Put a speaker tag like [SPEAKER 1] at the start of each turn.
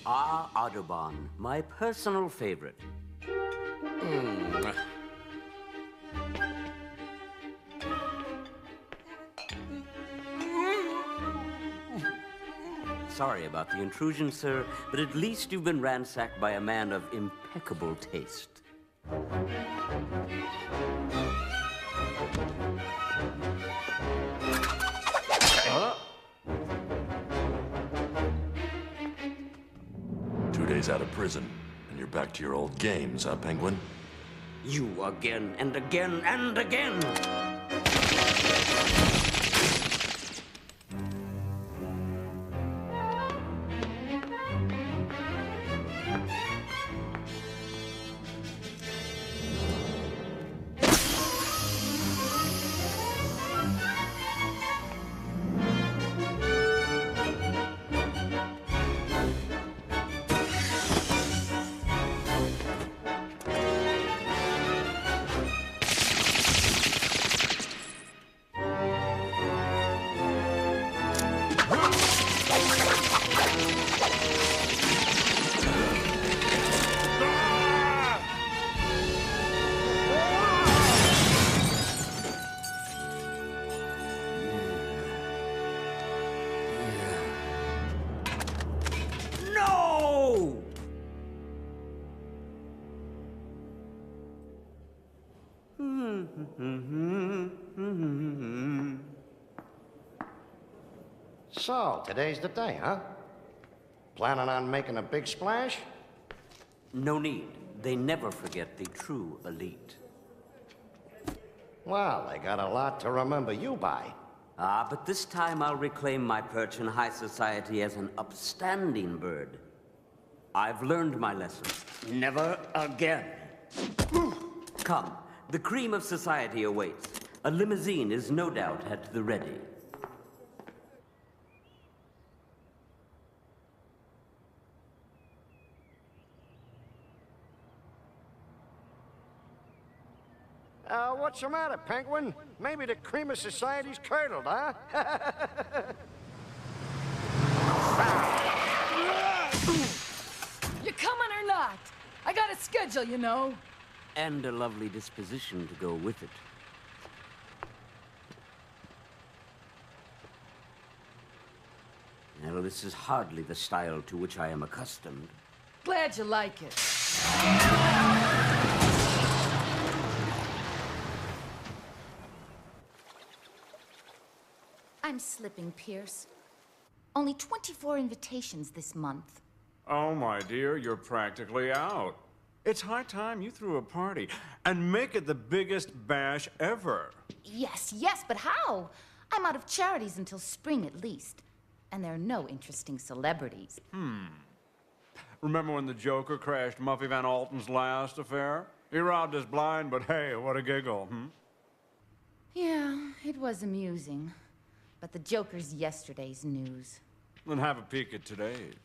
[SPEAKER 1] Ah, Audubon, my personal favorite. Sorry about the intrusion, sir, but at least you've been ransacked by a man of impeccable taste.
[SPEAKER 2] Huh?
[SPEAKER 3] 2 days out of prison, and you're back to your old games, huh, Penguin?
[SPEAKER 1] You again and again and again!
[SPEAKER 2] So, today's the day, huh? Planning on making a big splash?
[SPEAKER 1] No need. They never forget the true elite.
[SPEAKER 2] Well, they got a lot to remember you by.
[SPEAKER 1] Ah, but this time I'll reclaim my perch in high society as an upstanding bird. I've learned my lesson. Never again. Come, the cream of society awaits. A limousine is no doubt at the ready.
[SPEAKER 2] What's the matter, Penguin? Maybe the cream of society's curdled, huh?
[SPEAKER 4] You coming or not? I got a schedule, you know.
[SPEAKER 1] And a lovely disposition to go with it. Well, this is hardly the style to which I am accustomed.
[SPEAKER 4] Glad you like it.
[SPEAKER 5] I'm slipping, Pierce. Only 24 invitations this month.
[SPEAKER 6] Oh, my dear, you're practically out. It's high time you threw a party, and make it the biggest bash ever.
[SPEAKER 5] Yes, but how? I'm out of charities until spring at least. And there are no interesting celebrities.
[SPEAKER 6] Remember when the Joker crashed Muffy Van Alten's last affair? He robbed us blind, but hey, what a giggle,
[SPEAKER 5] Yeah, it was amusing. But the Joker's yesterday's news.
[SPEAKER 6] Then have a peek at today's.